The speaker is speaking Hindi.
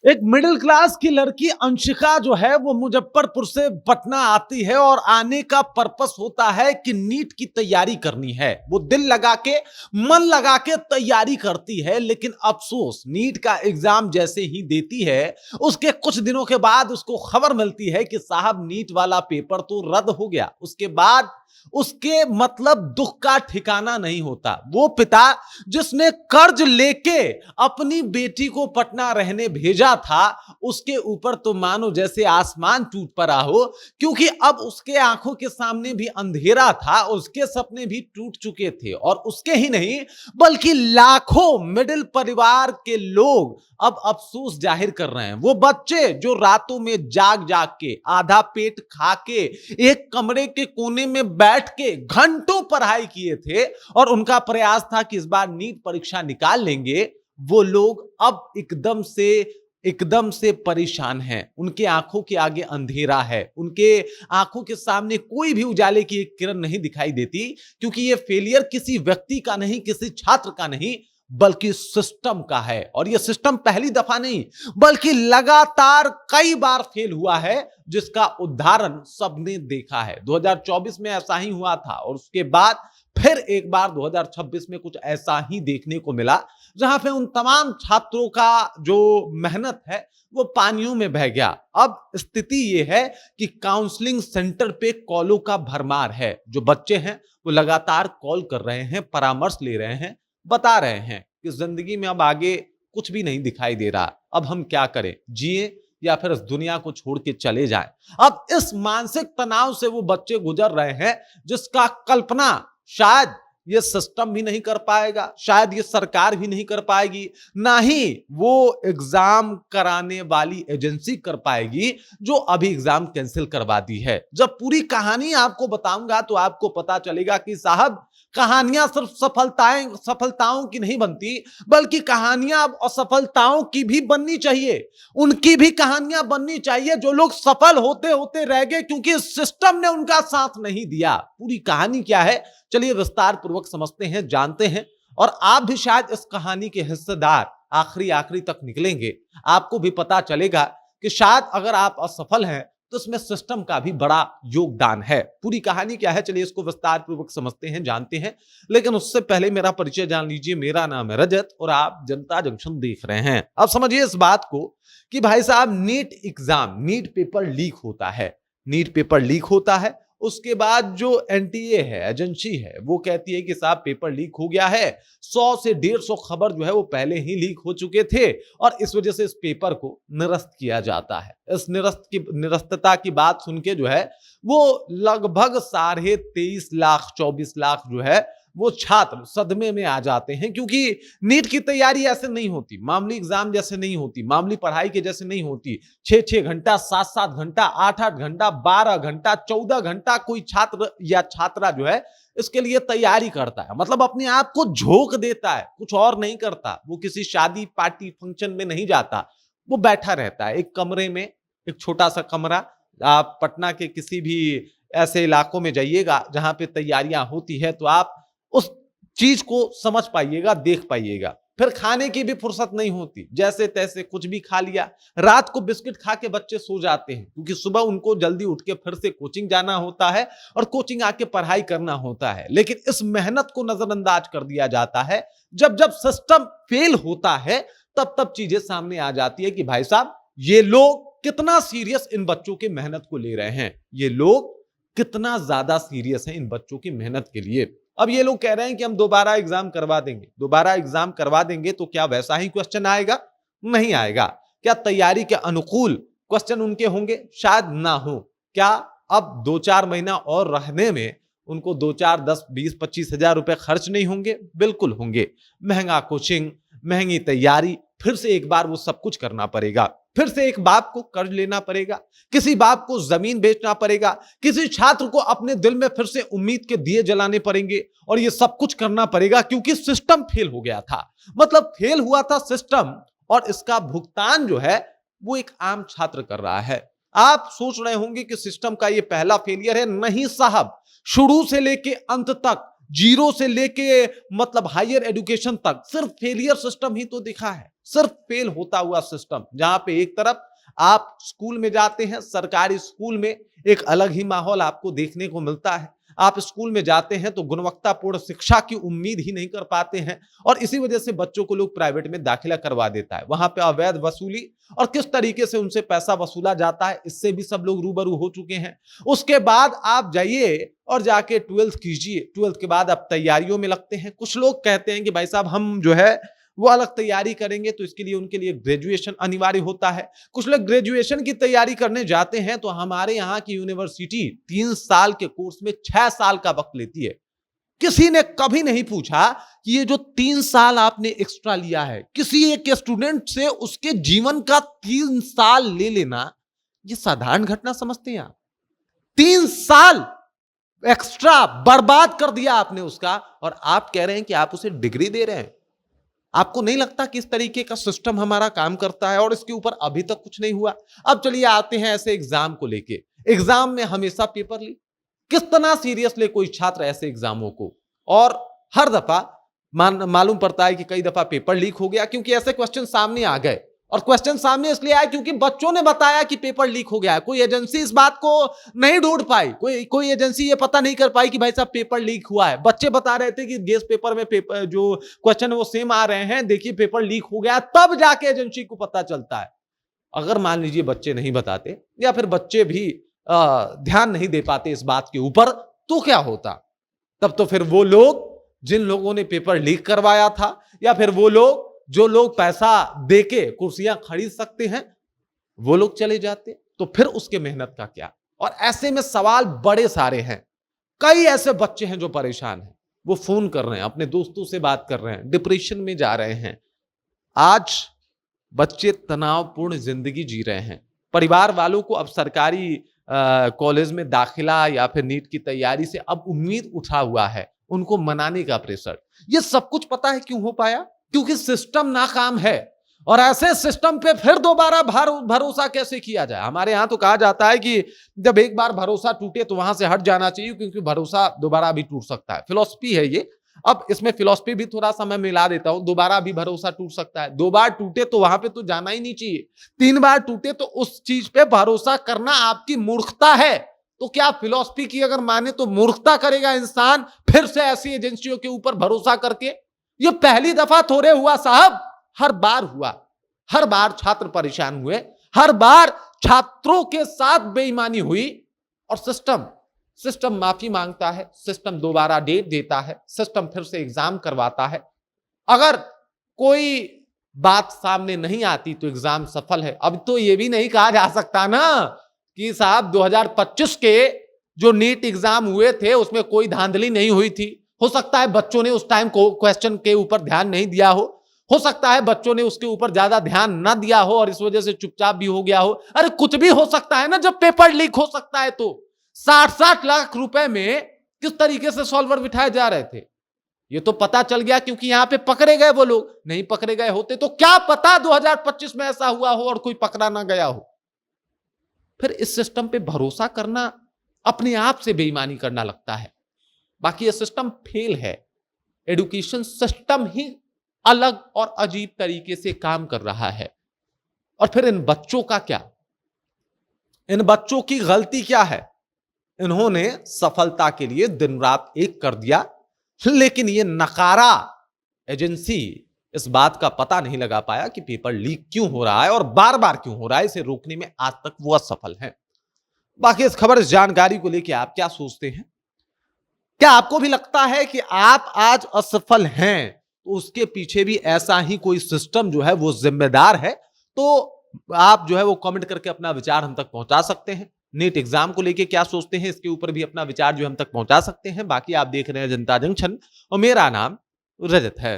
एक मिडिल क्लास की लड़की अंशिका जो है वो मुजफ्फरपुर से पटना आती है और आने का पर्पस होता है कि नीट की तैयारी करनी है। वो दिल लगा के मन लगा के तैयारी करती है, लेकिन अफसोस नीट का एग्जाम जैसे ही देती है उसके कुछ दिनों के बाद उसको खबर मिलती है कि साहब नीट वाला पेपर तो रद्द हो गया। उसके बाद उसके मतलब दुख का ठिकाना नहीं होता। वो पिता जिसने कर्ज लेके अपनी बेटी को पटना रहने भेजा था, उसके ऊपर तो मानो जैसे आसमान टूट पड़ा हो, क्योंकि अब उसके आंखों के सामने भी अंधेरा था, उसके सपने भी टूट चुके थे। और उसके ही नहीं बल्कि लाखों मिडिल परिवार के लोग अब अफसोस जाहिर कर रहे हैं। वो बच्चे जो रातों में जाग जाग के आधा पेट खा के एक कमरे के कोने में बैठ के घंटों पढ़ाई किए थे और उनका प्रयास था कि इस बार नीट परीक्षा निकाल लेंगे, वो लोग अब एकदम से परेशान हैं। उनके आंखों के आगे अंधेरा है, उनके आंखों के सामने कोई भी उजाले की एक किरण नहीं दिखाई देती, क्योंकि ये फेलियर किसी व्यक्ति का नहीं, किसी छात्र का नहीं, बल्कि सिस्टम का है। और ये सिस्टम पहली दफा नहीं बल्कि लगातार कई बार फेल हुआ है, जिसका उदाहरण सबने देखा है। 2024 में ऐसा ही हुआ था और उसके बाद फिर एक बार 2026 में कुछ ऐसा ही देखने को मिला, जहां पे उन तमाम छात्रों का जो मेहनत है वो पानियों में बह गया। अब स्थिति ये है कि काउंसलिंग सेंटर पे कॉलों का भरमार है। जो बच्चे हैं वो लगातार कॉल कर रहे हैं, परामर्श ले रहे हैं, बता रहे हैं कि जिंदगी में अब आगे कुछ भी नहीं दिखाई दे रहा, अब हम क्या करें, जिए या फिर इस दुनिया को छोड़ के चले जाएं। अब इस मानसिक तनाव से वो बच्चे गुजर रहे हैं, जिसका कल्पना शायद ये सिस्टम भी नहीं कर पाएगा, शायद ये सरकार भी नहीं कर पाएगी, ना ही वो एग्जाम कराने वाली एजेंसी कर पाएगी जो अभी एग्जाम कैंसिल करवा दी है। जब पूरी कहानी आपको बताऊंगा तो आपको पता चलेगा कि साहब कहानियां सिर्फ सफलताओं की नहीं बनती, बल्कि कहानियां अब असफलताओं की भी बननी चाहिए। उनकी भी कहानियां बननी चाहिए जो लोग सफल होते होते रह गए क्योंकि सिस्टम ने उनका साथ नहीं दिया। पूरी कहानी क्या है, चलिए विस्तार पूर्वक समझते हैं, जानते हैं। और आप भी शायद इस कहानी के हिस्सेदार आखिरी तक निकलेंगे। आपको भी पता चलेगा कि शायद अगर आप असफल हैं तो इसमें सिस्टम का भी बड़ा योगदान है। पूरी कहानी क्या है, चलिए इसको विस्तार पूर्वक समझते हैं, जानते हैं। लेकिन उससे पहले मेरा परिचय जान लीजिए। मेरा नाम है रजत और आप जनता जंक्शन देख रहे हैं। अब समझिए इस बात को कि भाई साहब NEET exam, NEET paper leak होता है। नीट पेपर लीक होता है, उसके बाद जो एनटीए है, एजेंसी है, वो कहती है कि साहब पेपर लीक हो गया है। 100 से 150 खबर जो है वो पहले ही लीक हो चुके थे और इस वजह से इस पेपर को निरस्त किया जाता है। इस निरस्तता की बात सुन के जो है वो लगभग 23.5 लाख 24 लाख जो है वो छात्र सदमे में आ जाते हैं, क्योंकि नीट की तैयारी ऐसे नहीं होती, मामूली एग्जाम जैसे नहीं होती, मामूली पढ़ाई के जैसे नहीं होती। 6-6 घंटा, 7-7 घंटा, 8-8 घंटा, 12 घंटा, 14 घंटा कोई छात्र या छात्रा जो है इसके लिए तैयारी करता है। मतलब अपने आप को झोंक देता है, कुछ और नहीं करता। वो किसी शादी पार्टी फंक्शन में नहीं जाता, वो बैठा रहता है एक कमरे में, एक छोटा सा कमरा। आप पटना के किसी भी ऐसे इलाकों में जाइएगा जहां पे तैयारियां होती है तो आप उस चीज को समझ पाइएगा, देख पाइएगा। फिर खाने की भी फुर्सत नहीं होती, जैसे तैसे कुछ भी खा लिया। रात को बिस्किट खा के बच्चे सो जाते हैं, क्योंकि सुबह उनको जल्दी उठ के फिर से कोचिंग जाना होता है और कोचिंग आके पढ़ाई करना होता है। लेकिन इस मेहनत को नजरअंदाज कर दिया जाता है। जब जब सिस्टम फेल होता है तब तब चीजें सामने आ जाती है कि भाई साहब ये लोग कितना सीरियस इन बच्चों की मेहनत को ले रहे हैं, ये लोग कितना ज्यादा सीरियस हैं इन बच्चों की मेहनत के लिए। अब ये लोग कह रहे हैं कि हम दोबारा एग्जाम करवा देंगे। दोबारा एग्जाम करवा देंगे तो क्या वैसा ही क्वेश्चन आएगा? नहीं आएगा। क्या तैयारी के अनुकूल क्वेश्चन उनके होंगे? शायद ना हो। क्या अब 2-4 महीना और रहने में उनको 2-4, 10, 20, 25 हजार रुपए खर्च नहीं होंगे? बिल्कुल होंगे। महंगा कोचिंग, महंगी तैयारी, फिर से एक बार वो सब कुछ करना पड़ेगा। फिर से एक बाप को कर्ज लेना पड़ेगा, किसी बाप को जमीन बेचना पड़ेगा, किसी छात्र को अपने दिल में फिर से उम्मीद के दिए जलाने पड़ेंगे और ये सब कुछ करना पड़ेगा क्योंकि सिस्टम फेल हो गया था। मतलब फेल हुआ था सिस्टम, और इसका भुगतान जो है वो एक आम छात्र कर रहा है। आप सोच रहे होंगे कि सिस्टम का ये पहला फेलियर है। नहीं साहब, शुरू से लेके अंत तक, जीरो से लेके मतलब हायर एजुकेशन तक सिर्फ फेलियर सिस्टम ही तो दिखा है। सिर्फ फेल होता हुआ सिस्टम, जहां पे एक तरफ आप स्कूल में जाते हैं, सरकारी स्कूल में एक अलग ही माहौल आपको देखने को मिलता है। आप स्कूल में जाते हैं तो गुणवत्तापूर्ण शिक्षा की उम्मीद ही नहीं कर पाते हैं और इसी वजह से बच्चों को लोग प्राइवेट में दाखिला करवा देता है। वहां पे अवैध वसूली और किस तरीके से उनसे पैसा वसूला जाता है, इससे भी सब लोग रूबरू हो चुके हैं। उसके बाद आप जाइए और जाके 12th कीजिए। 12th के बाद आप तैयारियों में लगते हैं। कुछ लोग कहते हैं कि भाई साहब हम जो है वो अलग तैयारी करेंगे, तो इसके लिए उनके लिए ग्रेजुएशन अनिवार्य होता है। कुछ लोग ग्रेजुएशन की तैयारी करने जाते हैं तो हमारे यहाँ की यूनिवर्सिटी 3 साल के कोर्स में 6 साल का वक्त लेती है। किसी ने कभी नहीं पूछा कि ये जो 3 साल आपने एक्स्ट्रा लिया है, किसी एक स्टूडेंट से उसके जीवन का 3 साल ले लेना, ये साधारण घटना समझते हैं आप? 3 साल एक्स्ट्रा बर्बाद कर दिया आपने उसका, और आप कह रहे हैं कि आप उसे डिग्री दे रहे हैं। आपको नहीं लगता कि इस तरीके का सिस्टम हमारा काम करता है? और इसके ऊपर अभी तक कुछ नहीं हुआ। अब चलिए आते हैं ऐसे एग्जाम को लेके। एग्जाम में हमेशा पेपर लीक, कितना सीरियस ले कोई छात्र ऐसे एग्जामों को, और हर दफा मालूम पड़ता है कि कई दफा पेपर लीक हो गया क्योंकि ऐसे क्वेश्चन सामने आ गए। और क्वेश्चन सामने इसलिए आया क्योंकि बच्चों ने बताया कि पेपर लीक हो गया है। कोई एजेंसी इस बात को नहीं ढूंढ पाई, कोई एजेंसी ये पता नहीं कर पाई कि भाई साहब पेपर लीक हुआ है। बच्चे बता रहे थे कि गेस पेपर में पेपर जो क्वेश्चन है वो सेम आ रहे हैं, देखिए पेपर लीक हो गया, तब जाके एजेंसी को पता चलता है। अगर मान लीजिए बच्चे नहीं बताते या फिर बच्चे भी ध्यान नहीं दे पाते इस बात के ऊपर, तो क्या होता? तब तो फिर वो लोग जिन लोगों ने पेपर लीक करवाया था, या फिर वो लोग जो लोग पैसा देके कुर्सियां खरीद सकते हैं, वो लोग चले जाते, तो फिर उसके मेहनत का क्या? और ऐसे में सवाल बड़े सारे हैं। कई ऐसे बच्चे हैं जो परेशान हैं, वो फोन कर रहे हैं, अपने दोस्तों से बात कर रहे हैं, डिप्रेशन में जा रहे हैं। आज बच्चे तनावपूर्ण जिंदगी जी रहे हैं। परिवार वालों को अब सरकारी कॉलेज में दाखिला या फिर नीट की तैयारी से अब उम्मीद उठा हुआ है, उनको मनाने का प्रेशर। ये सब कुछ पता है क्यों हो पाया? क्योंकि सिस्टम नाकाम है। और ऐसे सिस्टम पे फिर दोबारा भरोसा कैसे किया जाए? हमारे यहां तो कहा जाता है कि जब एक बार भरोसा टूटे तो वहां से हट जाना चाहिए, क्योंकि भरोसा दोबारा भी टूट सकता है। फिलॉसफी है ये। अब इसमें फिलॉसफी भी थोड़ा सा मैं मिला देता हूं। दोबारा भी भरोसा टूट सकता है। 2 बार टूटे तो वहां पे तो जाना ही नहीं चाहिए। 3 बार टूटे तो उस चीज पे भरोसा करना आपकी मूर्खता है। तो क्या फिलॉसफी की अगर माने तो मूर्खता करेगा इंसान फिर से ऐसी एजेंसियों के ऊपर भरोसा करके? ये पहली दफा थोड़े हुआ साहब, हर बार हुआ। हर बार छात्र परेशान हुए, हर बार छात्रों के साथ बेईमानी हुई, और सिस्टम माफी मांगता है, सिस्टम दोबारा डेट देता है, सिस्टम फिर से एग्जाम करवाता है। अगर कोई बात सामने नहीं आती तो एग्जाम सफल है। अब तो यह भी नहीं कहा जा सकता ना कि साहब 2025 के जो नीट एग्जाम हुए थे उसमें कोई धांधली नहीं हुई थी। हो सकता है बच्चों ने उस टाइम को क्वेश्चन के ऊपर ध्यान नहीं दिया हो सकता है बच्चों ने उसके ऊपर ज्यादा ध्यान ना दिया हो और इस वजह से चुपचाप भी हो गया हो। अरे कुछ भी हो सकता है ना, जब पेपर लीक हो सकता है तो 60-60 लाख रुपए में किस तरीके से सॉल्वर बिठाए जा रहे थे, ये तो पता चल गया क्योंकि यहां पे पकड़े गए वो लोग। नहीं पकड़े गए होते तो क्या पता 2025 में ऐसा हुआ हो और कोई पकड़ा ना गया हो। फिर इस सिस्टम पे भरोसा करना अपने आप से बेईमानी करना लगता है। बाकी ये सिस्टम फेल है। एजुकेशन सिस्टम ही अलग और अजीब तरीके से काम कर रहा है। और फिर इन बच्चों का क्या? इन बच्चों की गलती क्या है? इन्होंने सफलता के लिए दिन रात एक कर दिया, लेकिन ये नकारा एजेंसी इस बात का पता नहीं लगा पाया कि पेपर लीक क्यों हो रहा है और बार बार क्यों हो रहा है। इसे रोकने में आज तक वो असफल है। बाकी इस खबर, इस जानकारी को लेकर आप क्या सोचते हैं? क्या आपको भी लगता है कि आप आज असफल हैं तो उसके पीछे भी ऐसा ही कोई सिस्टम जो है वो जिम्मेदार है? तो आप जो है वो कमेंट करके अपना विचार हम तक पहुंचा सकते हैं। नीट एग्जाम को लेके क्या सोचते हैं, इसके ऊपर भी अपना विचार जो हम तक पहुंचा सकते हैं। बाकी आप देख रहे हैं जनता जंक्शन और मेरा नाम रजत है।